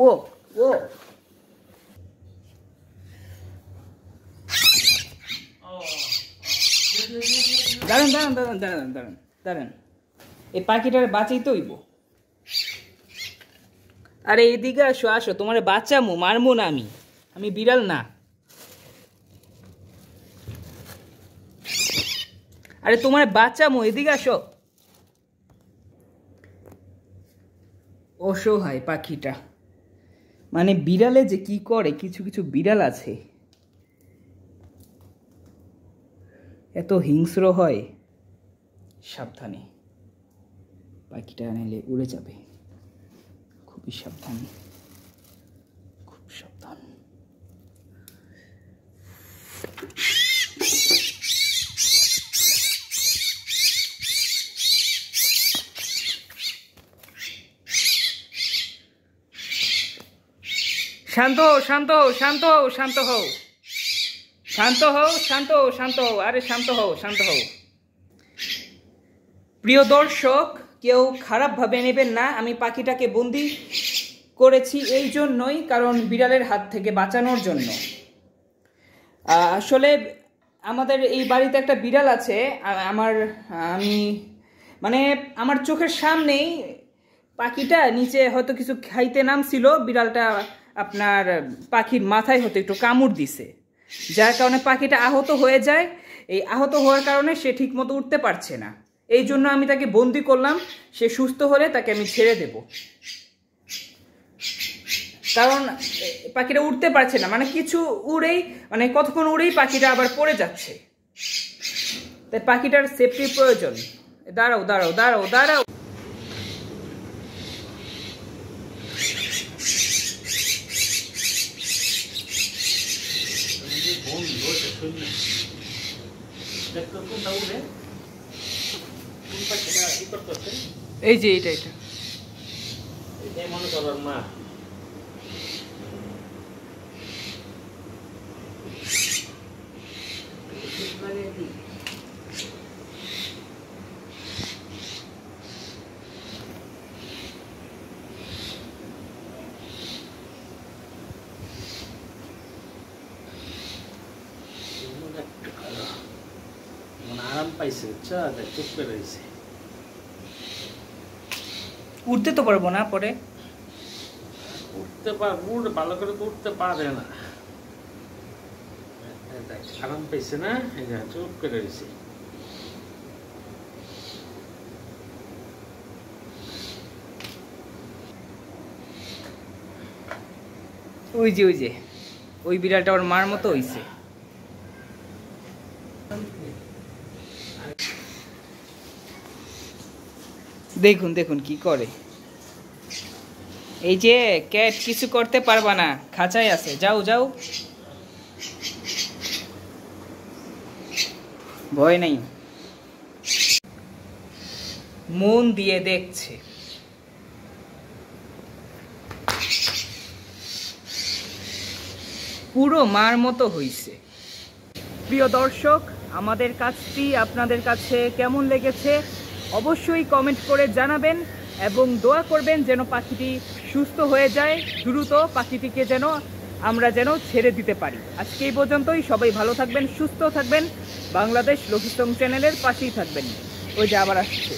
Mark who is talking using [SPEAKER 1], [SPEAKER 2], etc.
[SPEAKER 1] ও ও দাঁড়ান দাঁড়ান দাঁড়ান দাঁড়ান দাঁড়ান দাঁড়ান, এই পাখিটার বাঁচাইতে হইব। আরে এদিকে আসো আসো, তোমার বাঁচামো, মারমো না আমি, আমি বিড়াল না। আরে তোমার বাঁচামো, এদিকে আসো। অসহায় পাখিটা, মানে বিড়ালে যে কি করে, কিছু কিছু বিড়াল আছে এত হিংস্র হয়। সাবধানে, পাখিটা নিলে উড়ে যাবে, খুবই সাবধানে, খুব সাবধান। শান্ত হও শান্ত হও শান্ত হও শান্ত হও শান্ত হও শান্ত হও শান্ত হও, আরে শান্ত হও শান্ত হও। প্রিয় দর্শক, কেউ খারাপভাবে নেবেন না, আমি পাখিটাকে বন্দি করেছি এই জন্যই, কারণ বিড়ালের হাত থেকে বাঁচানোর জন্য। আসলে আমাদের এই বাড়িতে একটা বিড়াল আছে, আমি মানে আমার চোখের সামনেই পাখিটা নিচে হয়তো কিছু খাইতে নামছিল, বিড়ালটা আপনার পাখির মাথায় হয়তো একটু কামড় দিছে, যার কারণে পাখিটা আহত হয়ে যায়। এই আহত হওয়ার কারণে সে ঠিক মতো উঠতে পারছে না, এই জন্য আমি তাকে বন্দি করলাম। সে সুস্থ হলে তাকে আমি ছেড়ে দেব, কারণ পাখিটা উঠতে পারছে না, মানে কিছু উড়েই, মানে কতক্ষণ উড়েই পাখিটা আবার পড়ে যাচ্ছে, তাই পাখিটার সেফটির প্রয়োজন। দাঁড়াও দাঁড়াও দাঁড়াও দাঁড়াও। এই যে এটা এটা মনে করার মা, আরাম পাইছে, চুপ করে রয়েছে। উঠতে তো পারবো না, পরে উঠতে পারবো, ভালো করে তো উঠতে পারে না, আরাম পাইছে না, চুপ করে রয়েছে। ওই যে ওই যে ওই বিড়ালটা ওর মার মতো হইছে। দেখুন দেখুন কি করে, এই যে ক্যাট কিছু করতে পারবা না, খাঁচায় আছে, যাও যাও, ভয় নাই, মন দিয়ে দেখছে। পুরো মার মতো হইছে। প্রিয় দর্শক, আমাদের কাজটি আপনাদের কাছে কেমন লেগেছে অবশ্যই কমেন্ট করে জানাবেন, এবং দোয়া করবেন যেন পাখিটি সুস্থ হয়ে যায় দ্রুত, পাখিটিকে যেন আমরা ছেড়ে দিতে পারি। আজকে এই পর্যন্তই, সবাই ভালো থাকবেন, সুস্থ থাকবেন, বাংলাদেশ লোহিত চ্যানেলের পাশেই থাকবেন। ওই যে আবার আসছে।